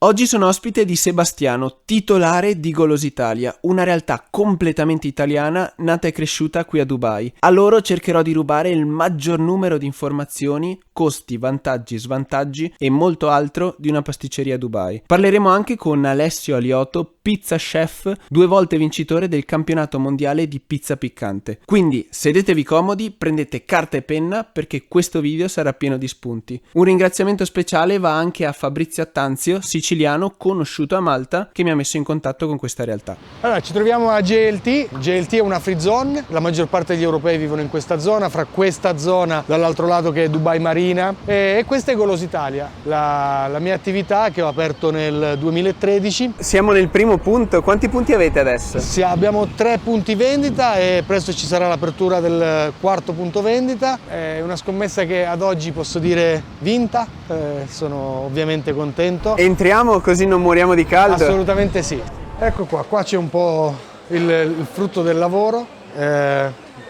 Oggi sono ospite di Sebastiano, titolare di Golos Italia, una realtà completamente italiana nata e cresciuta qui a Dubai. A loro cercherò di rubare il maggior numero di informazioni, costi, vantaggi, svantaggi e molto altro di una pasticceria a Dubai. Parleremo anche con Alessio Alioto, pizza chef, 2 volte vincitore del campionato mondiale di pizza piccante. Quindi sedetevi comodi, prendete carta e penna perché questo video sarà pieno di spunti. Un ringraziamento speciale va anche a Fabrizio Attanzio, siciliano conosciuto a Malta, che mi ha messo in contatto con questa realtà. Allora, ci troviamo a GLT. GLT è una free zone, la maggior parte degli europei vivono in questa zona, fra questa zona dall'altro lato che è Dubai Marina, e questa è Golos Italia, la mia attività che ho aperto nel 2013. Siamo nel primo punto, quanti punti avete adesso? Abbiamo 3 punti vendita e presto ci sarà l'apertura del 4º punto vendita. È una scommessa che ad oggi posso dire vinta, sono ovviamente contento. Entriamo così non moriamo di caldo? Assolutamente sì. Ecco qua c'è un po' il frutto del lavoro.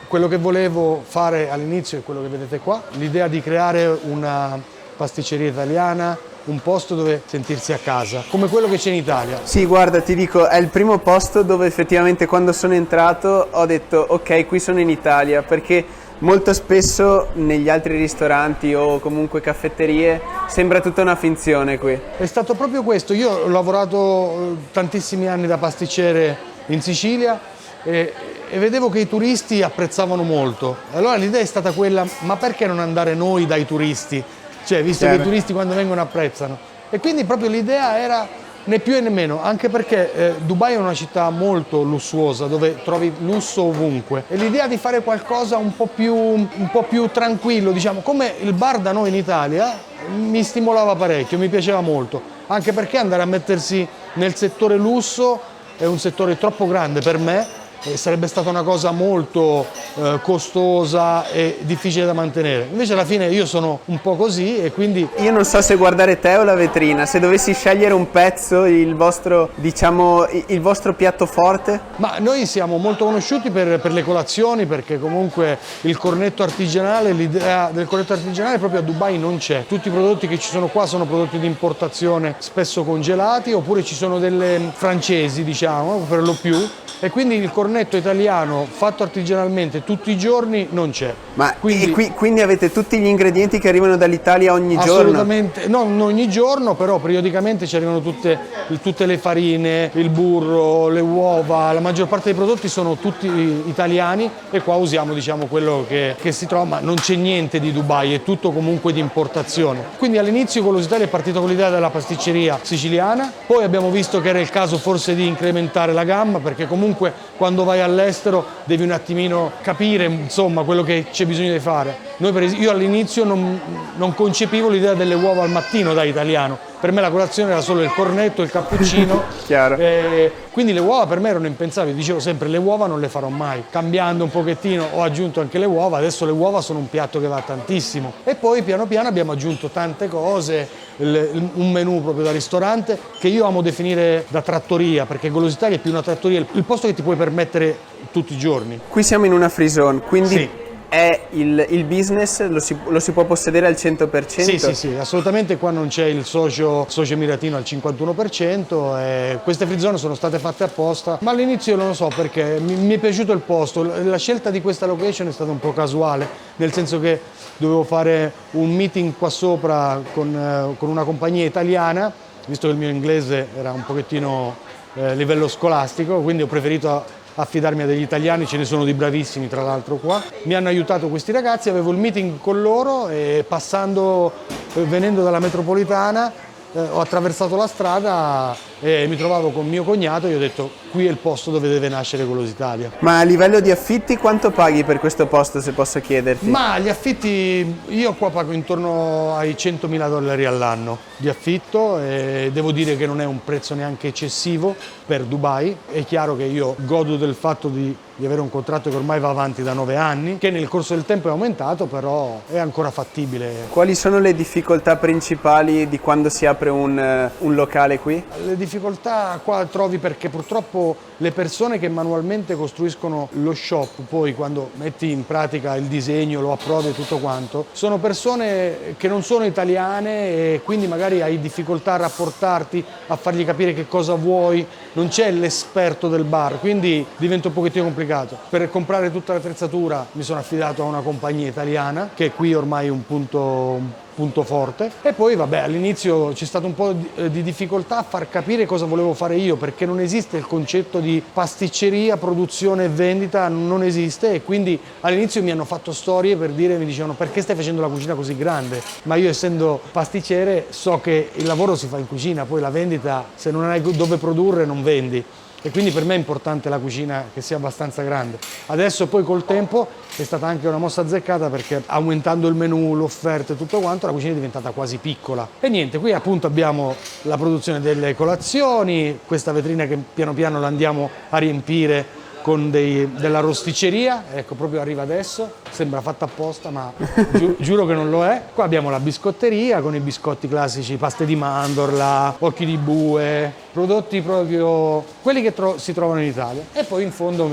Quello che volevo fare all'inizio è quello che vedete qua, l'idea di creare una pasticceria italiana, un posto dove sentirsi a casa, come quello che c'è in Italia. Sì, guarda, ti dico, è il primo posto dove effettivamente quando sono entrato ho detto ok, qui sono in Italia, perché molto spesso negli altri ristoranti o comunque caffetterie sembra tutta una finzione qui. È stato proprio questo, io ho lavorato tantissimi anni da pasticcere in Sicilia e vedevo che i turisti apprezzavano molto. Allora l'idea è stata quella, ma perché non andare noi dai turisti? Cioè, visto che i turisti quando vengono apprezzano. E quindi proprio l'idea era né più né meno, anche perché Dubai è una città molto lussuosa, dove trovi lusso ovunque. E l'idea di fare qualcosa un po' più tranquillo, diciamo, come il bar da noi in Italia, mi stimolava parecchio, mi piaceva molto. Anche perché andare a mettersi nel settore lusso è un settore troppo grande per me, e sarebbe stata una cosa molto costosa e difficile da mantenere. Invece alla fine io sono un po' così e quindi... Io non so se guardare te o la vetrina, se dovessi scegliere un pezzo, il vostro, diciamo, il vostro piatto forte? Ma noi siamo molto conosciuti per le colazioni, perché comunque il cornetto artigianale, l'idea del cornetto artigianale proprio a Dubai non c'è. Tutti i prodotti che ci sono qua sono prodotti di importazione, spesso congelati, oppure ci sono delle francesi, diciamo, per lo più. E quindi il cornetto italiano fatto artigianalmente tutti i giorni non c'è. Ma quindi avete tutti gli ingredienti che arrivano dall'Italia ogni giorno? Assolutamente, non ogni giorno, però periodicamente ci arrivano tutte le farine, il burro, le uova, la maggior parte dei prodotti sono tutti italiani e qua usiamo, diciamo, quello che si trova, ma non c'è niente di Dubai, è tutto comunque di importazione. Quindi all'inizio Golos Italia è partito con l'idea della pasticceria siciliana, poi abbiamo visto che era il caso forse di incrementare la gamma, perché comunque quando vai all'estero devi un attimino capire, insomma, quello che c'è bisogno di fare. Io all'inizio non concepivo l'idea delle uova al mattino da italiano, per me la colazione era solo il cornetto, il cappuccino. Chiaro. Quindi le uova per me erano impensabili, dicevo sempre le uova non le farò mai. Cambiando un pochettino ho aggiunto anche le uova, adesso le uova sono un piatto che va tantissimo. E poi piano piano abbiamo aggiunto tante cose, un menù proprio da ristorante che io amo definire da trattoria, perché Golos Italia è più una trattoria, il posto che ti puoi permettere tutti i giorni. Qui siamo in una free zone, quindi Sì. è il business, lo si può possedere al 100%? Sì, assolutamente, qua non c'è il socio emiratino al 51%, e queste free zone sono state fatte apposta, ma all'inizio io non lo so perché mi è piaciuto il posto, la scelta di questa location è stata un po' casuale, nel senso che dovevo fare un meeting qua sopra con una compagnia italiana, visto che il mio inglese era un pochettino livello scolastico, quindi ho preferito affidarmi a degli italiani, ce ne sono di bravissimi tra l'altro qua. Mi hanno aiutato questi ragazzi, avevo il meeting con loro e venendo dalla metropolitana ho attraversato la strada e mi trovavo con mio cognato e gli ho detto qui è il posto dove deve nascere Golos Italia. Ma a livello di affitti quanto paghi per questo posto, se posso chiederti? Ma gli affitti, io qua pago intorno ai $100.000 all'anno di affitto e devo dire che non è un prezzo neanche eccessivo per Dubai. È chiaro che io godo del fatto di avere un contratto che ormai va avanti da 9 anni, che nel corso del tempo è aumentato, però è ancora fattibile. Quali sono le difficoltà principali di quando si apre un locale qui? Le difficoltà qua trovi perché purtroppo le persone che manualmente costruiscono lo shop, poi quando metti in pratica il disegno, lo approvi e tutto quanto, sono persone che non sono italiane e quindi magari hai difficoltà a rapportarti, a fargli capire che cosa vuoi, non c'è l'esperto del bar, quindi diventa un pochettino complicato. Per comprare tutta l'attrezzatura mi sono affidato a una compagnia italiana che è qui ormai un punto forte, e poi vabbè, all'inizio c'è stato un po' di difficoltà a far capire cosa volevo fare io, perché non esiste il concetto di pasticceria, produzione e vendita, non esiste, e quindi all'inizio mi hanno fatto storie per dire, mi dicevano perché stai facendo la cucina così grande, ma io essendo pasticcere so che il lavoro si fa in cucina, poi la vendita se non hai dove produrre non vendi. E quindi per me è importante la cucina che sia abbastanza grande. Adesso poi col tempo è stata anche una mossa azzeccata perché aumentando il menù, l'offerta e tutto quanto, la cucina è diventata quasi piccola. E niente, qui appunto abbiamo la produzione delle colazioni, questa vetrina che piano piano la andiamo a riempire con della rosticceria, ecco proprio arriva adesso, sembra fatta apposta ma giuro che non lo è. Qua abbiamo la biscotteria con i biscotti classici, paste di mandorla, occhi di bue, prodotti proprio quelli che si trovano in Italia. E poi in fondo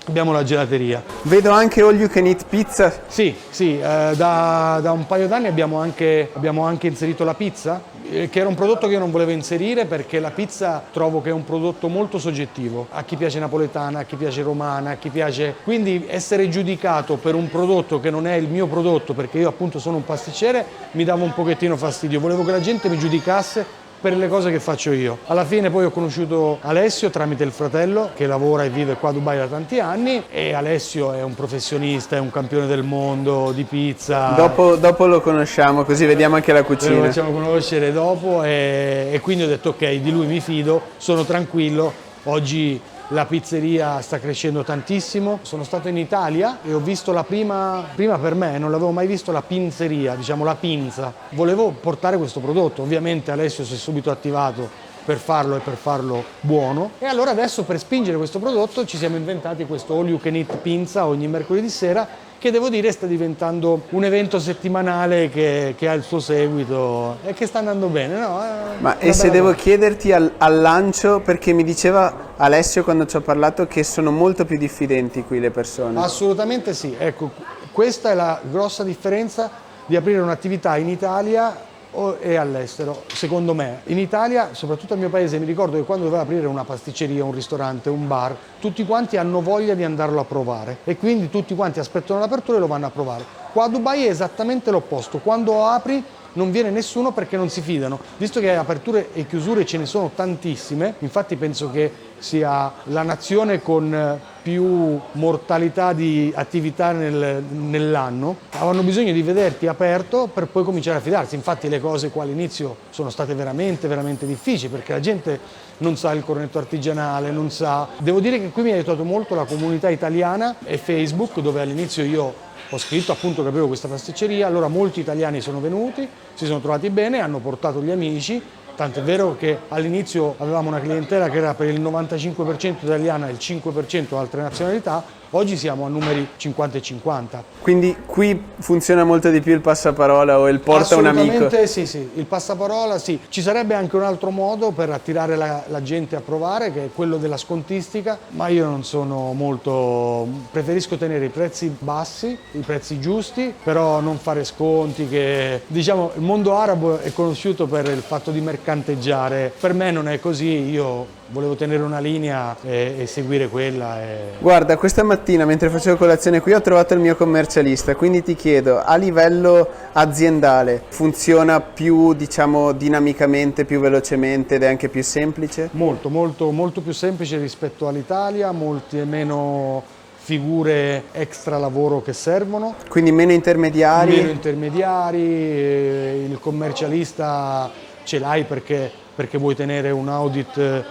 abbiamo la gelateria. Vedo anche all you can eat pizza. Sì, da un paio d'anni abbiamo anche inserito la pizza, che era un prodotto che io non volevo inserire perché la pizza trovo che è un prodotto molto soggettivo, a chi piace napoletana, a chi piace romana, a chi piace, quindi essere giudicato per un prodotto che non è il mio prodotto, perché io appunto sono un pasticcere, mi dava un pochettino fastidio, volevo che la gente mi giudicasse per le cose che faccio io. Alla fine poi ho conosciuto Alessio tramite il fratello che lavora e vive qua a Dubai da tanti anni, e Alessio è un professionista, è un campione del mondo di pizza. Dopo lo conosciamo, così vediamo anche la cucina. Lo facciamo conoscere dopo e quindi ho detto ok, di lui mi fido, sono tranquillo. Oggi la pizzeria sta crescendo tantissimo. Sono stato in Italia e ho visto la prima per me, non l'avevo mai visto, la pinzeria, diciamo la pinza. Volevo portare questo prodotto, ovviamente Alessio si è subito attivato per farlo e per farlo buono, e allora adesso per spingere questo prodotto ci siamo inventati questo all you can eat pizza ogni mercoledì sera, che devo dire sta diventando un evento settimanale che ha il suo seguito e che sta andando bene, no? Ma e se devo chiederti al lancio, perché mi diceva Alessio quando ci ho parlato che sono molto più diffidenti qui le persone. Assolutamente sì, ecco, questa è la grossa differenza di aprire un'attività in Italia e all'estero, secondo me. In Italia, soprattutto al mio paese, mi ricordo che quando dovevo aprire una pasticceria, un ristorante, un bar, tutti quanti hanno voglia di andarlo a provare e quindi tutti quanti aspettano l'apertura e lo vanno a provare. Qua a Dubai è esattamente l'opposto, quando apri non viene nessuno perché non si fidano, visto che aperture e chiusure ce ne sono tantissime, infatti penso che sia la nazione con più mortalità di attività nell'anno, avevano bisogno di vederti aperto per poi cominciare a fidarsi. Infatti le cose qua all'inizio sono state veramente difficili perché la gente non sa il cornetto artigianale, non sa. Devo dire che qui mi ha aiutato molto la comunità italiana e Facebook, dove all'inizio io ho scritto appunto che avevo questa pasticceria, allora molti italiani sono venuti, si sono trovati bene, hanno portato gli amici, tant'è vero che all'inizio avevamo una clientela che era per il 95% italiana e il 5% altre nazionalità, oggi siamo a numeri 50 e 50. Quindi qui funziona molto di più il passaparola o il porta un amico? Assolutamente sì, il passaparola sì. Ci sarebbe anche un altro modo per attirare la gente a provare, che è quello della scontistica, ma io non sono molto. Preferisco tenere i prezzi bassi, i prezzi giusti, però non fare sconti che, diciamo, il mondo arabo è conosciuto per il fatto di mercanteggiare. Per me non è così, io volevo tenere una linea e seguire quella. Guarda, questa mattina mentre facevo colazione qui ho trovato il mio commercialista, quindi ti chiedo, a livello aziendale funziona più, diciamo, dinamicamente, più velocemente ed è anche più semplice? Molto più semplice rispetto all'Italia, molte meno figure extra lavoro che servono. Quindi meno intermediari? Meno intermediari, il commercialista ce l'hai perché vuoi tenere un audit,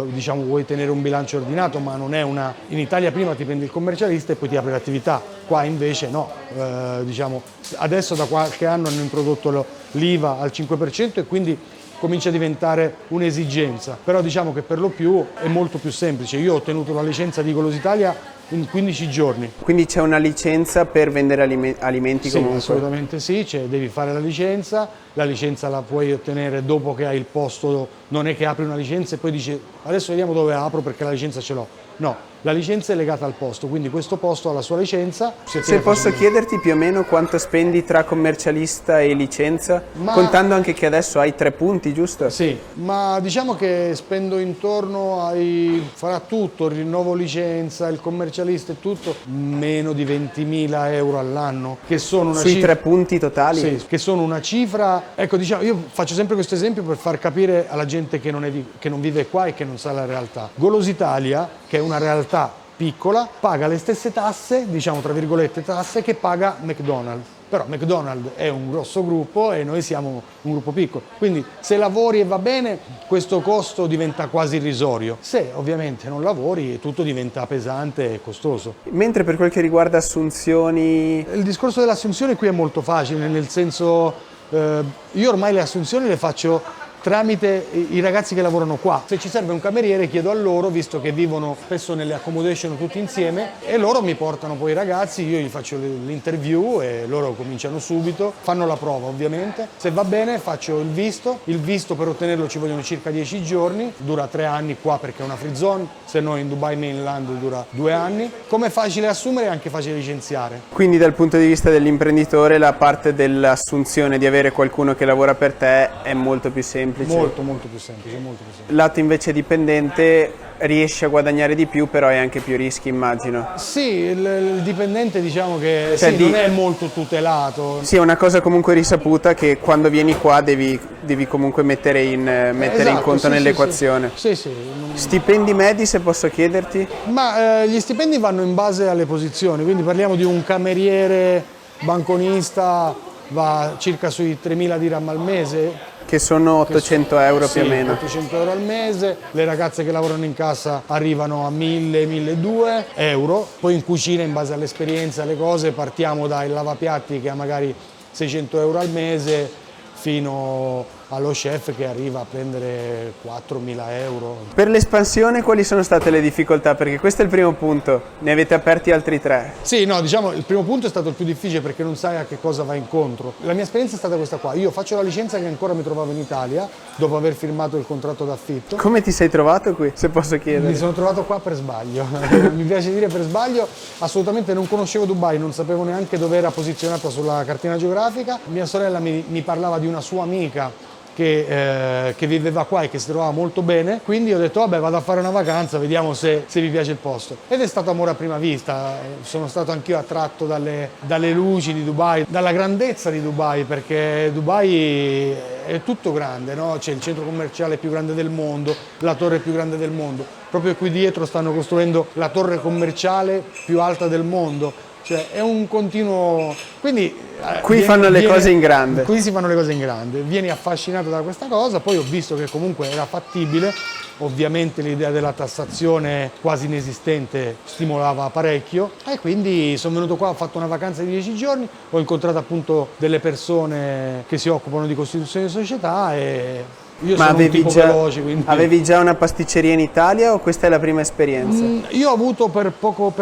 diciamo vuoi tenere un bilancio ordinato, ma non è una. In Italia prima ti prendi il commercialista e poi ti apri l'attività, qua invece no, diciamo adesso da qualche anno hanno introdotto l'IVA al 5% e quindi comincia a diventare un'esigenza, però diciamo che per lo più è molto più semplice. Io ho ottenuto la licenza di Golositalia in 15 giorni. Quindi c'è una licenza per vendere alimenti Sì, comunque? assolutamente sì, devi fare la licenza la puoi ottenere dopo che hai il posto, non è che apri una licenza e poi dici adesso vediamo dove apro perché la licenza ce l'ho. No, la licenza è legata al posto, quindi questo posto ha la sua licenza. Se posso chiederti più o meno quanto spendi tra commercialista e licenza, contando anche che adesso hai 3 punti, giusto? Sì, ma diciamo che spendo intorno farà tutto, il rinnovo licenza, il commercialista e tutto, meno di 20.000 euro all'anno, che sono una Sui 3 punti totali? Sì, che sono una cifra, ecco diciamo, io faccio sempre questo esempio per far capire alla gente che non vive qua e che non sa la realtà. Golos-Italia, che è una realtà piccola, paga le stesse tasse, diciamo tra virgolette tasse, che paga McDonald's. Però McDonald's è un grosso gruppo e noi siamo un gruppo piccolo, quindi se lavori e va bene questo costo diventa quasi irrisorio, se ovviamente non lavori tutto diventa pesante e costoso. Mentre per quel che riguarda assunzioni... Il discorso delle assunzioni qui è molto facile, nel senso io ormai le assunzioni le faccio tramite i ragazzi che lavorano qua. Se ci serve un cameriere chiedo a loro, visto che vivono spesso nelle accommodation tutti insieme, e loro mi portano poi i ragazzi, io gli faccio l'interview e loro cominciano subito, fanno la prova ovviamente, se va bene faccio il visto per ottenerlo ci vogliono circa 10 giorni, dura 3 anni qua perché è una free zone, se no in Dubai Mainland dura 2 anni. Come è facile assumere è anche facile licenziare. Quindi dal punto di vista dell'imprenditore la parte dell'assunzione, di avere qualcuno che lavora per te, è molto più semplice. Molto più semplice, molto più semplice. Lato invece dipendente riesci a guadagnare di più, però hai anche più rischi, immagino. Sì, il dipendente diciamo che sì, non è molto tutelato. Sì, è una cosa comunque risaputa che quando vieni qua devi comunque mettere in conto nell'equazione. Sì. Stipendi medi, se posso chiederti? Ma gli stipendi vanno in base alle posizioni, quindi parliamo di un cameriere banconista va circa sui 3.000 dirham al mese. Che sono 800 euro più o meno. 800 euro al mese, le ragazze che lavorano in cassa arrivano a 1.000-1.200 euro, poi in cucina in base all'esperienza, alle cose, partiamo dai lavapiatti che ha magari 600 euro al mese fino allo chef che arriva a prendere 4.000 euro. Per l'espansione quali sono state le difficoltà? Perché questo è il primo punto, ne avete aperti altri 3. Sì, no, diciamo il primo punto è stato il più difficile perché non sai a che cosa va incontro. La mia esperienza è stata questa qua, io faccio la licenza che ancora mi trovavo in Italia dopo aver firmato il contratto d'affitto. Come ti sei trovato qui, se posso chiedere? Mi sono trovato qua per sbaglio, mi piace dire per sbaglio, assolutamente non conoscevo Dubai, non sapevo neanche dove era posizionata sulla cartina geografica. Mia sorella mi parlava di una sua amica che viveva qua e che si trovava molto bene, quindi ho detto vabbè vado a fare una vacanza, vediamo se mi piace il posto. Ed è stato amore a prima vista, sono stato anch'io attratto dalle luci di Dubai, dalla grandezza di Dubai, perché Dubai è tutto grande, no? C'è il centro commerciale più grande del mondo, la torre più grande del mondo, proprio qui dietro stanno costruendo la torre commerciale più alta del mondo. Cioè è un continuo, quindi qui fanno le cose in grande. Qui si fanno le cose in grande, vieni affascinato da questa cosa, poi ho visto che comunque era fattibile, ovviamente l'idea della tassazione quasi inesistente stimolava parecchio e quindi sono venuto qua, ho fatto una vacanza di 10 giorni, ho incontrato appunto delle persone che si occupano di costituzione di società e io Ma sono un tipo veloce, quindi... avevi già una pasticceria in Italia o questa è la prima esperienza? Io ho avuto per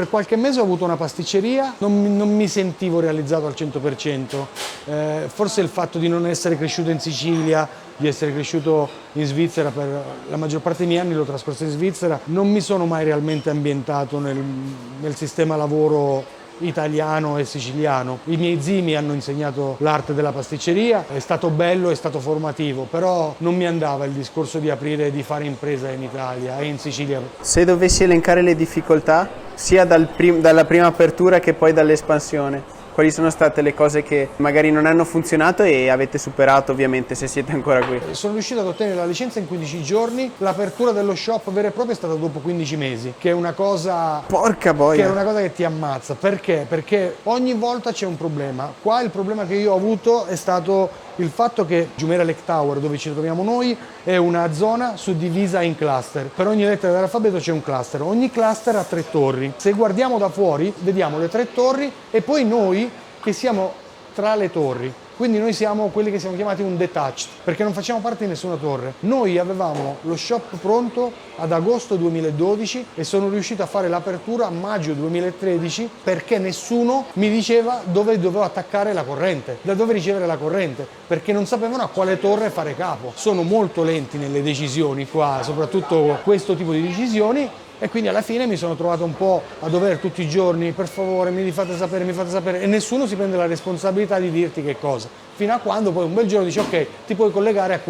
qualche mese ho avuto una pasticceria, non mi sentivo realizzato al 100%, forse il fatto di non essere cresciuto in Sicilia, di essere cresciuto in Svizzera, per la maggior parte dei miei anni l'ho trascorso in Svizzera, non mi sono mai realmente ambientato nel sistema lavoro italiano e siciliano. I miei zii mi hanno insegnato l'arte della pasticceria, è stato bello, è stato formativo, però non mi andava il discorso di aprire, di fare impresa in Italia e in Sicilia. Se dovessi elencare le difficoltà, sia dalla prima apertura che poi dall'espansione, quali sono state le cose che magari non hanno funzionato e avete superato ovviamente se siete ancora qui? Sono riuscito ad ottenere la licenza in 15 giorni, l'apertura dello shop vero e proprio è stata dopo 15 mesi, che è una cosa... Porca boia! Che è una cosa che ti ammazza, perché? Perché ogni volta c'è un problema. Qua il problema che io ho avuto è stato il fatto che Jumeirah Lake Tower, dove ci troviamo noi, è una zona suddivisa in cluster. Per ogni lettera dell'alfabeto c'è un cluster, ogni cluster ha 3 torri. Se guardiamo da fuori vediamo le 3 torri e poi noi che siamo tra le torri. Quindi noi siamo quelli che siamo chiamati un detached, perché non facciamo parte di nessuna torre. Noi avevamo lo shop pronto ad agosto 2012 e sono riuscito a fare l'apertura a maggio 2013 perché nessuno mi diceva dove dovevo attaccare la corrente, da dove ricevere la corrente, perché non sapevano a quale torre fare capo. Sono molto lenti nelle decisioni qua, soprattutto questo tipo di decisioni. E quindi alla fine mi sono trovato un po' a dover tutti i giorni, per favore, mi fate sapere, e nessuno si prende la responsabilità di dirti che cosa. Fino a quando poi un bel giorno dici ok, ti puoi collegare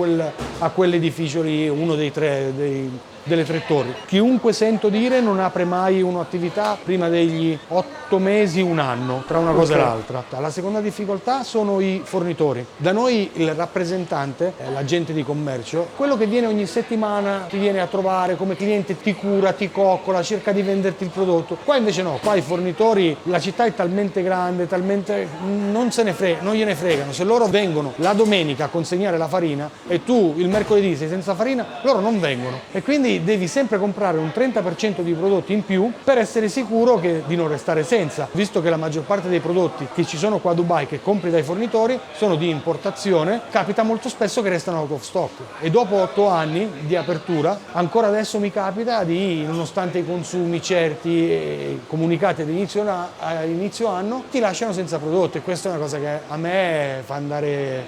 a quell'edificio lì, uno delle 3 torri. Chiunque sento dire non apre mai un'attività prima degli 8 mesi, un anno, tra una cosa e l'altra. La seconda difficoltà sono i fornitori. Da noi il rappresentante, l'agente di commercio, quello che viene ogni settimana, ti viene a trovare come cliente, ti cura, ti coccola, cerca di venderti il prodotto. Qua invece no, qua i fornitori, la città è talmente grande, talmente non gliene fregano. Se loro vengono la domenica a consegnare la farina e tu il mercoledì sei senza farina, loro non vengono. E quindi devi sempre comprare un 30% di prodotti in più per essere sicuro di non restare senza, visto che la maggior parte dei prodotti che ci sono qua a Dubai che compri dai fornitori sono di importazione, capita molto spesso che restano out of stock e dopo 8 anni di apertura ancora adesso mi capita nonostante i consumi certi e comunicati ad inizio anno, ti lasciano senza prodotti e questa è una cosa che a me fa andare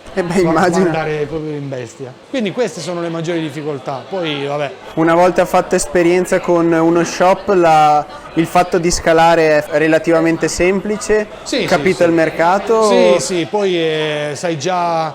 proprio in bestia. Quindi queste sono le maggiori difficoltà. Poi vabbè, Una volta fatto esperienza con uno shop, il fatto di scalare è relativamente semplice, capito il mercato? Sì, poi sai già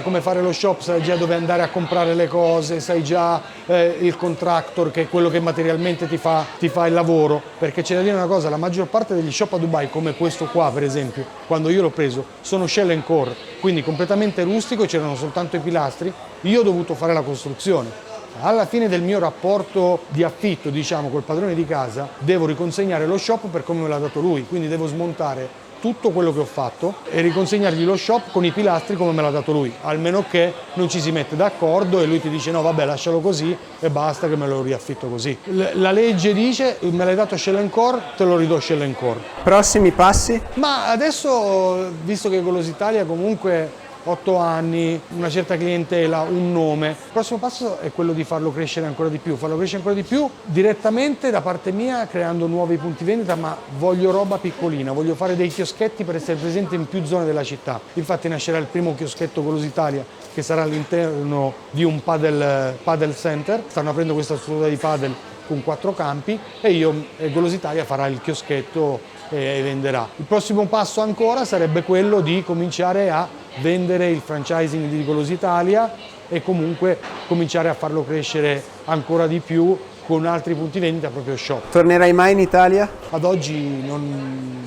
come fare lo shop, sai già dove andare a comprare le cose, sai già il contractor che è quello che materialmente ti fa il lavoro, perché c'è da dire una cosa, la maggior parte degli shop a Dubai, come questo qua per esempio, quando io l'ho preso, sono shell and core, quindi completamente rustico, c'erano soltanto i pilastri, io ho dovuto fare la costruzione. Alla fine del mio rapporto di affitto, diciamo, col padrone di casa, devo riconsegnare lo shop per come me l'ha dato lui, quindi devo smontare tutto quello che ho fatto e riconsegnargli lo shop con i pilastri come me l'ha dato lui, almeno che non ci si mette d'accordo e lui ti dice no vabbè lascialo così e basta che me lo riaffitto così. La legge dice me l'hai dato shell and core, te lo ridò shell and core. Prossimi passi? Ma adesso, visto che Golosi Italia comunque 8 anni, una certa clientela, un nome. Il prossimo passo è quello di farlo crescere ancora di più, direttamente da parte mia creando nuovi punti vendita, ma voglio roba piccolina, voglio fare dei chioschetti per essere presente in più zone della città. Infatti nascerà il primo chioschetto Golosi Italia che sarà all'interno di un padel center, stanno aprendo questa struttura di padel con 4 campi e Golosi Italia farà il chioschetto e venderà. Il prossimo passo ancora sarebbe quello di cominciare a vendere il franchising di Golosi Italia e comunque cominciare a farlo crescere ancora di più con altri punti vendita proprio shop. Tornerai mai in Italia? Ad oggi non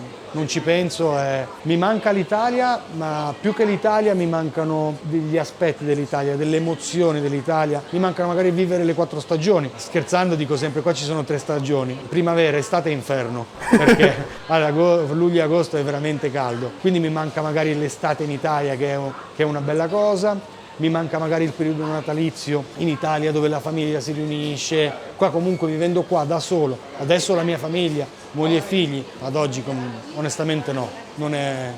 ci penso, mi manca l'Italia, ma più che l'Italia mi mancano degli aspetti dell'Italia, delle emozioni dell'Italia, mi mancano magari vivere le 4 stagioni. Scherzando dico sempre, qua ci sono 3 stagioni, primavera, estate e inferno, perché luglio e agosto è veramente caldo, quindi mi manca magari l'estate in Italia che è una bella cosa. Mi manca magari il periodo natalizio in Italia dove la famiglia si riunisce, qua comunque vivendo qua da solo, adesso la mia famiglia, moglie e figli, ad oggi onestamente no, non è...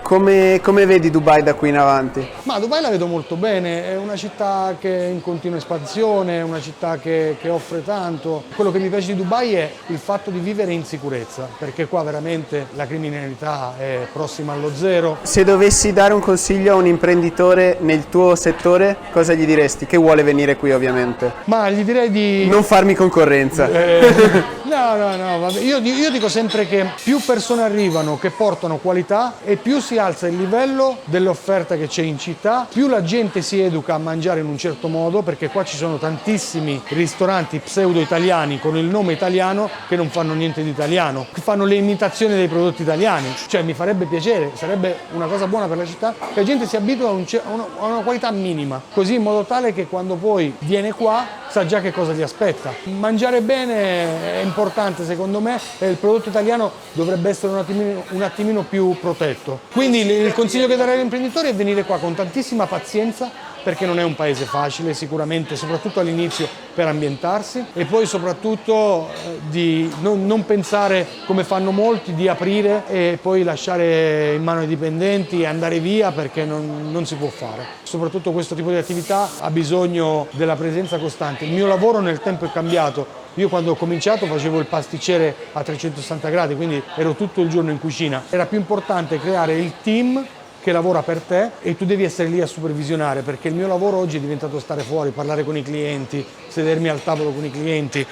Come vedi Dubai da qui in avanti? Ma Dubai la vedo molto bene, è una città che è in continua espansione, è una città che offre tanto. Quello che mi piace di Dubai è il fatto di vivere in sicurezza, perché qua veramente la criminalità è prossima allo zero. Se dovessi dare un consiglio a un imprenditore nel tuo settore, cosa gli diresti? Che vuole venire qui ovviamente. Ma gli direi di... Non farmi concorrenza. No, vabbè. Io dico sempre che più persone arrivano che portano qualità e più si alza il livello dell'offerta che c'è in città, più la gente si educa a mangiare in un certo modo, perché qua ci sono tantissimi ristoranti pseudo italiani con il nome italiano che non fanno niente di italiano, che fanno le imitazioni dei prodotti italiani. Cioè mi farebbe piacere, sarebbe una cosa buona per la città che la gente si abitua a una qualità minima, così in modo tale che quando poi viene qua sa già che cosa gli aspetta. Mangiare bene è importante secondo me e il prodotto italiano dovrebbe essere un attimino più protetto. Quindi il consiglio che darei agli imprenditori è venire qua con tantissima pazienza, perché non è un paese facile sicuramente, soprattutto all'inizio per ambientarsi, e poi soprattutto di non pensare come fanno molti, di aprire e poi lasciare in mano ai dipendenti e andare via, perché non si può fare. Soprattutto questo tipo di attività ha bisogno della presenza costante. Il mio lavoro nel tempo è cambiato. Io quando ho cominciato facevo il pasticcere a 360 gradi, quindi ero tutto il giorno in cucina. Era più importante creare il team che lavora per te e tu devi essere lì a supervisionare, perché il mio lavoro oggi è diventato stare fuori, parlare con i clienti, sedermi al tavolo con i clienti.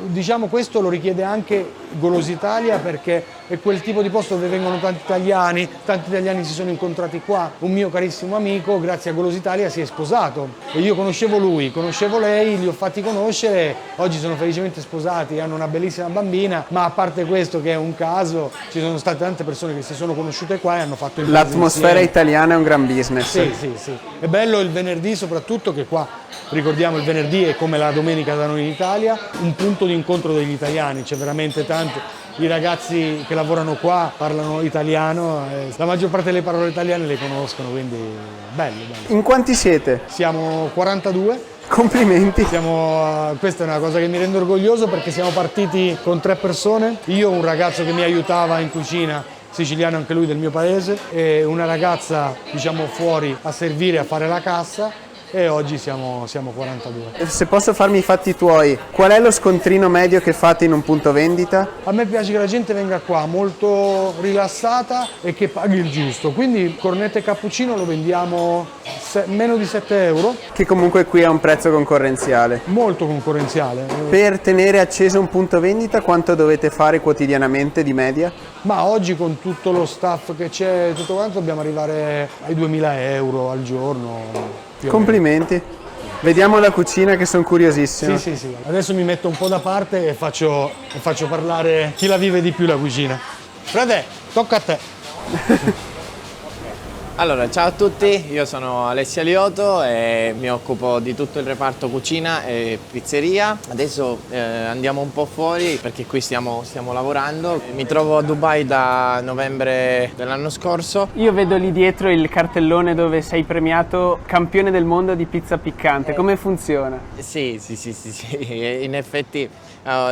Diciamo questo lo richiede anche Golosa Italia, perché è quel tipo di posto dove vengono tanti italiani si sono incontrati qua. Un mio carissimo amico grazie a Golosa Italia si è sposato e io conoscevo lui, conoscevo lei, li ho fatti conoscere, oggi sono felicemente sposati, hanno una bellissima bambina, ma a parte questo che è un caso, ci sono state tante persone che si sono conosciute qua e hanno fatto il L'atmosfera italiana è un gran business. Sì. È bello il venerdì soprattutto, che qua ricordiamo il venerdì è come la domenica da noi in Italia, un punto di incontro degli italiani, c'è veramente tanto. I ragazzi che lavorano qua parlano italiano, la maggior parte delle parole italiane le conoscono, quindi bello. In quanti siete? Siamo 42. Complimenti. Questa è una cosa che mi rende orgoglioso, perché siamo partiti con 3 persone, io, un ragazzo che mi aiutava in cucina, siciliano anche lui del mio paese, e una ragazza diciamo fuori a servire, a fare la cassa, e oggi siamo 42. Se posso farmi i fatti tuoi, qual è lo scontrino medio che fate in un punto vendita? A me piace che la gente venga qua molto rilassata e che paghi il giusto, quindi cornetto e cappuccino lo vendiamo meno di 7 euro. Che comunque qui è un prezzo concorrenziale. Molto concorrenziale. Per tenere acceso un punto vendita quanto dovete fare quotidianamente di media? Ma oggi con tutto lo staff che c'è, tutto quanto, dobbiamo arrivare ai 2000 euro al giorno. Complimenti. Vediamo la cucina che sono curiosissimo. Sì. Adesso mi metto un po' da parte e faccio parlare chi la vive di più la cucina. Frate, tocca a te. Allora, ciao a tutti, io sono Alessio Lioto e mi occupo di tutto il reparto cucina e pizzeria. Adesso andiamo un po' fuori perché qui stiamo lavorando. Mi trovo a Dubai da novembre dell'anno scorso. Io vedo lì dietro il cartellone dove sei premiato campione del mondo di pizza piccante. Come funziona? Sì. In effetti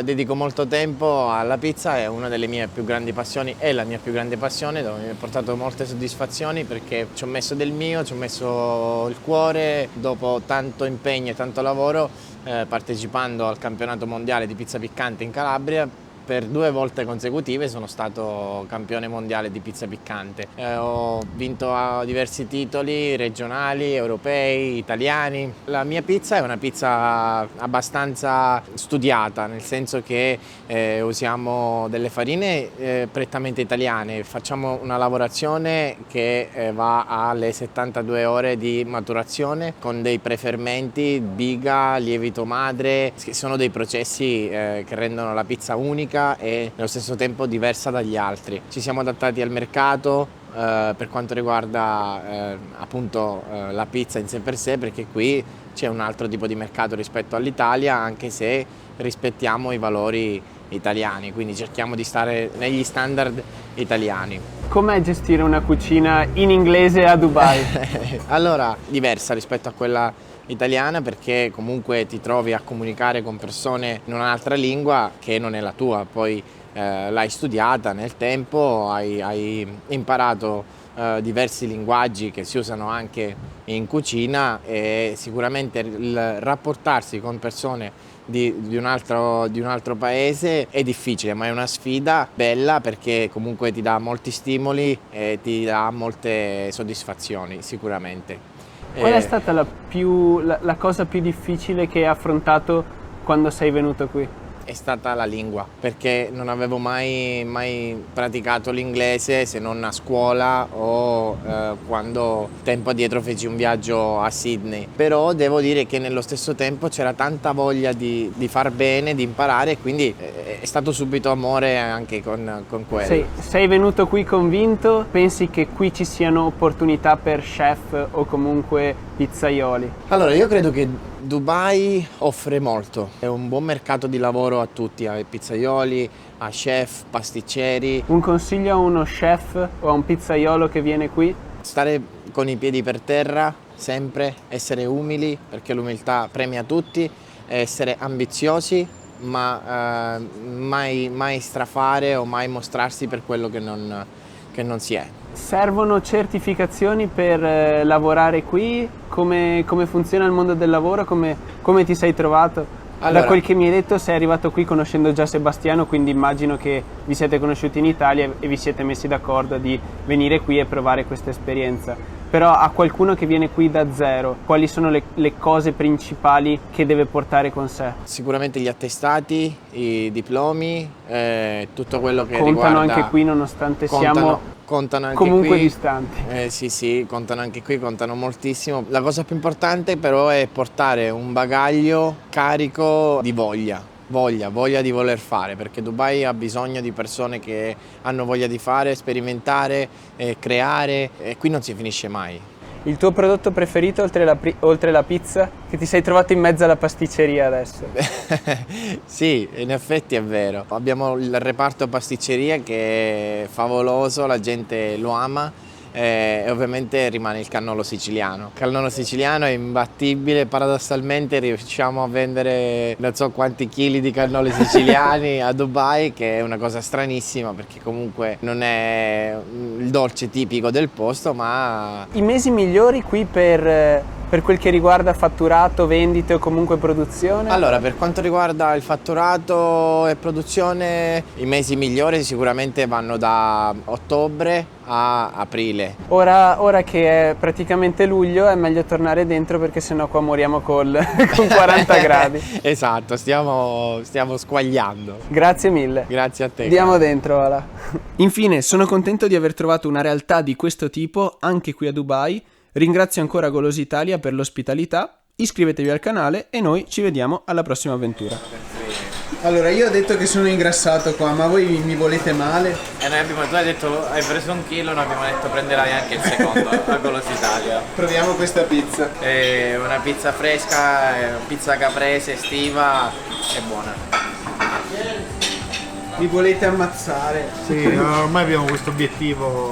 dedico molto tempo alla pizza, è una delle mie più grandi passioni, è la mia più grande passione, dove mi ha portato molte soddisfazioni perché ci ho messo del mio, ci ho messo il cuore, dopo tanto impegno e tanto lavoro, partecipando al campionato mondiale di pizza piccante in Calabria. Per 2 volte consecutive sono stato campione mondiale di pizza piccante. Ho vinto diversi titoli regionali, europei, italiani. La mia pizza è una pizza abbastanza studiata, nel senso che usiamo delle farine prettamente italiane. Facciamo una lavorazione che va alle 72 ore di maturazione con dei prefermenti, biga, lievito madre, che sono dei processi che rendono la pizza unica e nello stesso tempo diversa dagli altri. Ci siamo adattati al mercato per quanto riguarda appunto la pizza in sé per sé, perché qui c'è un altro tipo di mercato rispetto all'Italia, anche se rispettiamo i valori italiani, quindi cerchiamo di stare negli standard italiani. Com'è gestire una cucina in inglese a Dubai? Allora, diversa rispetto a quella italiana, perché comunque ti trovi a comunicare con persone in un'altra lingua che non è la tua, poi l'hai studiata nel tempo, hai imparato diversi linguaggi che si usano anche in cucina, e sicuramente il rapportarsi con persone di un altro paese è difficile, ma è una sfida bella perché comunque ti dà molti stimoli e ti dà molte soddisfazioni sicuramente. Qual è stata la cosa più difficile che hai affrontato quando sei venuto qui? È stata la lingua, perché non avevo mai praticato l'inglese se non a scuola o quando tempo addietro feci un viaggio a Sydney. Però devo dire che nello stesso tempo c'era tanta voglia di far bene, di imparare, e quindi è stato subito amore anche con quello. Sei venuto qui convinto? Pensi che qui ci siano opportunità per chef o comunque pizzaioli? Allora, io credo che Dubai offre molto, è un buon mercato di lavoro a tutti, ai pizzaioli, a chef, pasticceri. Un consiglio a uno chef o a un pizzaiolo che viene qui? Stare con i piedi per terra, sempre, essere umili, perché l'umiltà premia tutti, essere ambiziosi, ma mai strafare o mai mostrarsi per quello che non si è. Servono certificazioni per lavorare qui? Come funziona il mondo del lavoro? Come ti sei trovato? Allora, da quel che mi hai detto sei arrivato qui conoscendo già Sebastiano, quindi immagino che vi siete conosciuti in Italia e vi siete messi d'accordo di venire qui e provare questa esperienza. Però a qualcuno che viene qui da zero, quali sono le cose principali che deve portare con sé? Sicuramente gli attestati, i diplomi, tutto quello che Contano riguarda... anche qui nonostante siamo contano anche comunque qui. distanti. Sì, contano anche qui, contano moltissimo. La cosa più importante però è portare un bagaglio carico di voglia di voler fare, perché Dubai ha bisogno di persone che hanno voglia di fare, sperimentare, creare, e qui non si finisce mai. Il tuo prodotto preferito oltre la pizza? Che ti sei trovato in mezzo alla pasticceria adesso. Sì, in effetti è vero. Abbiamo il reparto pasticceria che è favoloso, la gente lo ama. E ovviamente rimane il cannolo siciliano. Il cannolo siciliano è imbattibile, paradossalmente riusciamo a vendere non so quanti chili di cannoli siciliani a Dubai, che è una cosa stranissima perché comunque non è il dolce tipico del posto, ma... I mesi migliori qui per quel che riguarda fatturato, vendite o comunque produzione? Allora, per quanto riguarda il fatturato e produzione, i mesi migliori sicuramente vanno da ottobre a aprile. Ora che è praticamente luglio è meglio tornare dentro perché sennò qua moriamo con 40 gradi. Esatto, stiamo squagliando. Grazie mille. Grazie a te. Andiamo dentro, Ala. Infine, sono contento di aver trovato una realtà di questo tipo anche qui a Dubai. Ringrazio ancora Golosi Italia per l'ospitalità. Iscrivetevi al canale e noi ci vediamo alla prossima avventura. Allora, io ho detto che sono ingrassato qua, ma voi mi volete male? Tu hai detto hai preso 1 chilo, noi abbiamo detto prenderai anche il secondo a Golosi Italia. Proviamo questa pizza. È una pizza fresca, è una pizza caprese, estiva, è buona. Mi volete ammazzare? Sì, ormai abbiamo questo obiettivo.